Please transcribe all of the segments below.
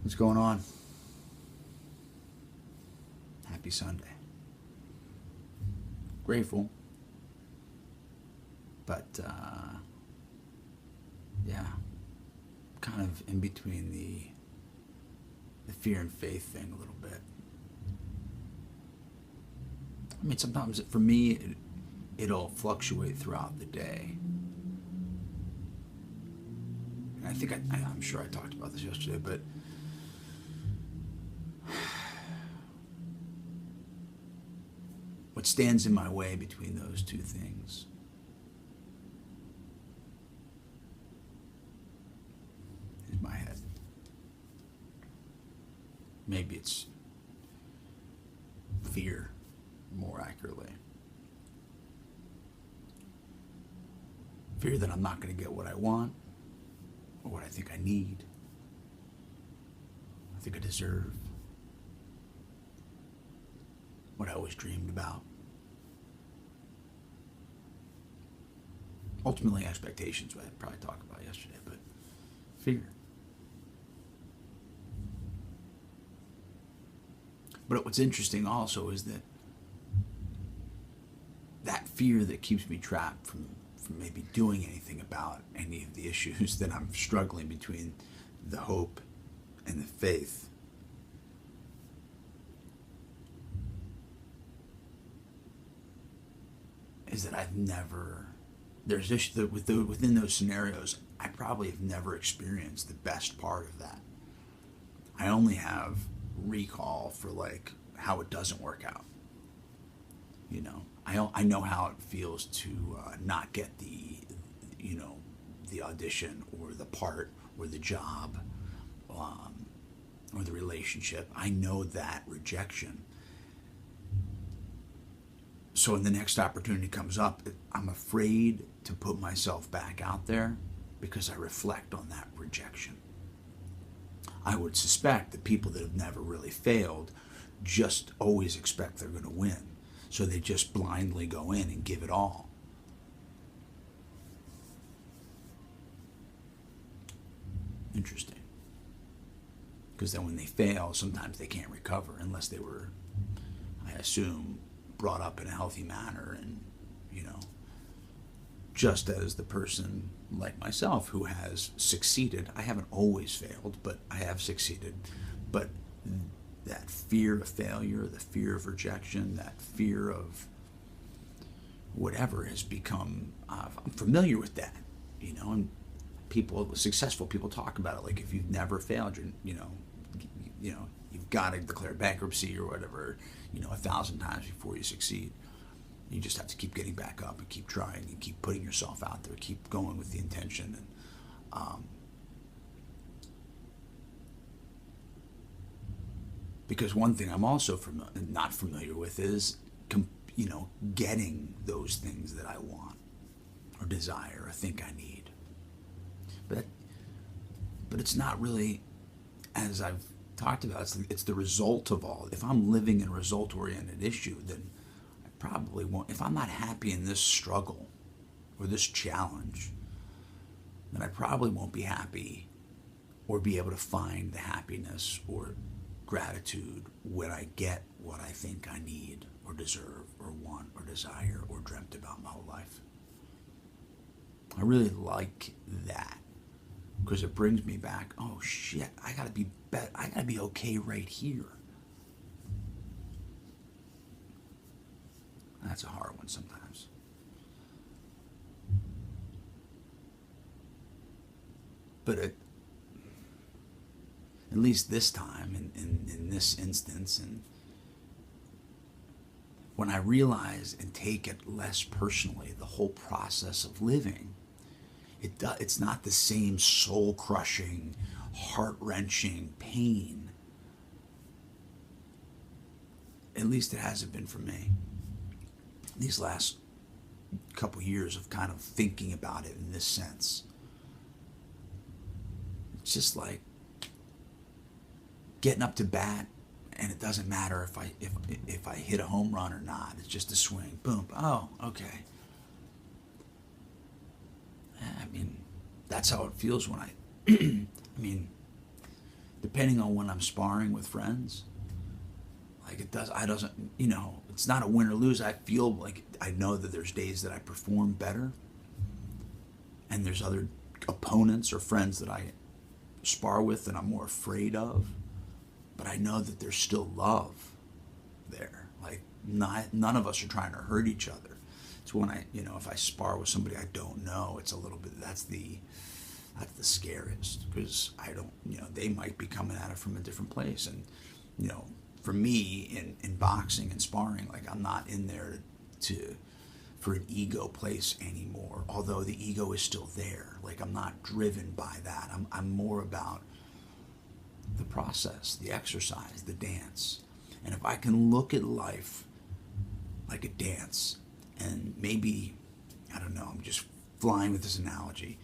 What's going on? Happy Sunday. Grateful, but yeah, kind of in between the fear and faith thing a little bit. I mean, sometimes for me, it'll fluctuate throughout the day. And I think I'm sure I talked about this yesterday, but what stands in my way between those two things is my head. Maybe it's fear, more accurately. Fear that I'm not going to get what I want or what I think I need, I think I deserve, what I always dreamed about. Ultimately, expectations, what I probably talked about yesterday, but fear. But what's interesting also is that fear that keeps me trapped from maybe doing anything about any of the issues that I'm struggling between the hope and the faith. Is that I've never, there's just within those scenarios, I probably have never experienced the best part of that. I only have recall for like how it doesn't work out. You know, I know how it feels to not get the audition or the part or the job or the relationship. I know that rejection. So when the next opportunity comes up, I'm afraid to put myself back out there because I reflect on that rejection. I would suspect that people that have never really failed just always expect they're going to win. So they just blindly go in and give it all. Interesting. Because then when they fail, sometimes they can't recover unless they were, I assume, brought up in a healthy manner, and just as the person like myself who has succeeded, I haven't always failed, but I have succeeded. But that fear of failure, the fear of rejection, that fear of whatever has become, I'm familiar with that, and successful people talk about it. Like if you've never failed, you've got to declare bankruptcy or whatever, 1,000 times before you succeed. You just have to keep getting back up and keep trying and keep putting yourself out there, keep going with the intention. And because one thing I'm also not familiar with is, getting those things that I want or desire or think I need. But it's not really, as I've talked about, it's the result of all. If I'm living in a result-oriented issue, then I probably won't. If I'm not happy in this struggle or this challenge, then I probably won't be happy or be able to find the happiness or gratitude when I get what I think I need or deserve or want or desire or dreamt about my whole life. I really like that because it brings me back. Oh shit! I gotta be okay right here. That's a hard one sometimes. But at least this time, in this instance, and when I realize and take it less personally, the whole process of living, it's not the same soul-crushing, heart-wrenching pain. At least it hasn't been for me. These last couple years of kind of thinking about it in this sense. It's just like getting up to bat, and it doesn't matter if I hit a home run or not. It's just a swing. Boom. Oh, okay. I mean, that's how it feels when I mean, depending on when I'm sparring with friends, like I doesn't, it's not a win or lose. I feel like I know that there's days that I perform better, and there's other opponents or friends that I spar with that I'm more afraid of, but I know that there's still love there. Like, none of us are trying to hurt each other. It's when if I spar with somebody I don't know, it's a little bit, that's the scariest, because I don't, they might be coming at it from a different place. And, for me in boxing and sparring, like, I'm not in there for an ego place anymore, although the ego is still there. Like, I'm not driven by that. I'm more about the process, the exercise, the dance. And if I can look at life like a dance, and maybe, I don't know, I'm just flying with this analogy.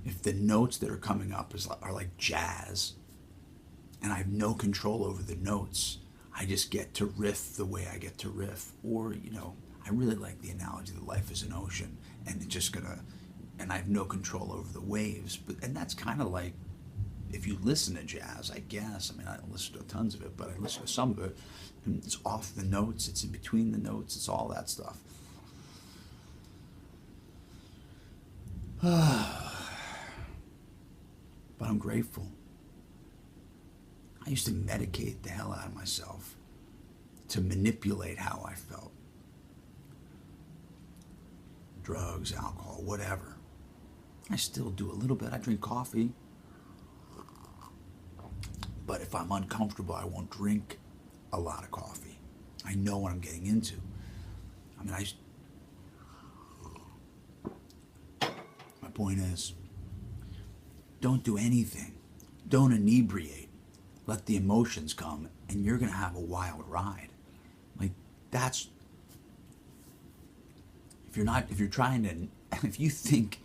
If the notes that are coming up are like jazz, and I have no control over the notes, I just get to riff the way I get to riff. Or, I really like the analogy that life is an ocean, and and I have no control over the waves. And that's kind of like, if you listen to jazz, I guess. I mean, I don't listen to tons of it, but I listen to some of it, and it's off the notes, it's in between the notes, it's all that stuff. But I'm grateful. I used to medicate the hell out of myself to manipulate how I felt. Drugs, alcohol, whatever. I still do a little bit. I drink coffee. But if I'm uncomfortable, I won't drink a lot of coffee. I know what I'm getting into. I mean, my point is, don't do anything. Don't inebriate. Let the emotions come, and you're going to have a wild ride. Like, that's, if you think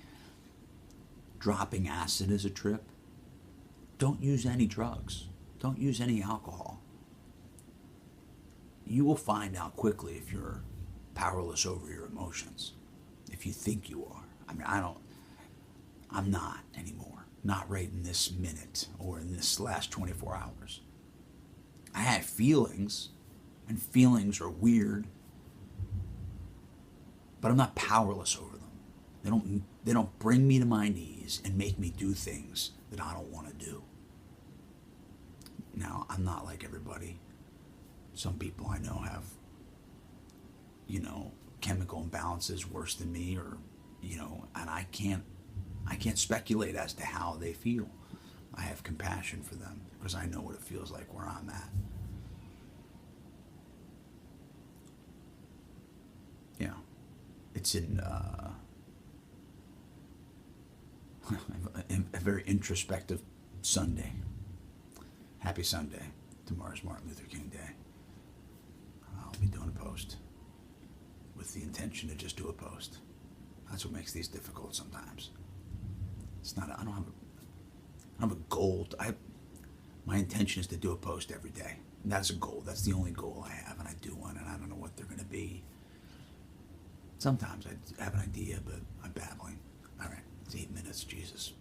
dropping acid is a trip, don't use any drugs. Don't use any alcohol. You will find out quickly if you're powerless over your emotions. If you think you are. I mean, I'm not anymore. Not right in this minute or in this last 24 hours. I have feelings, and feelings are weird, but I'm not powerless over them. They don't bring me to my knees and make me do things that I don't want to do. Now, I'm not like everybody. Some people I know have, chemical imbalances worse than me, or, and I can't speculate as to how they feel. I have compassion for them because I know what it feels like where I'm at. Yeah. It's in a very introspective Sunday. Happy Sunday. Tomorrow's Martin Luther King Day. I'll be doing a post with the intention to just do a post. That's what makes these difficult sometimes. It's not. I don't have a goal. My intention is to do a post every day. And that's a goal. That's the only goal I have, and I do one, and I don't know what they're going to be. Sometimes I have an idea, but I'm babbling. All right, it's 8 minutes, Jesus.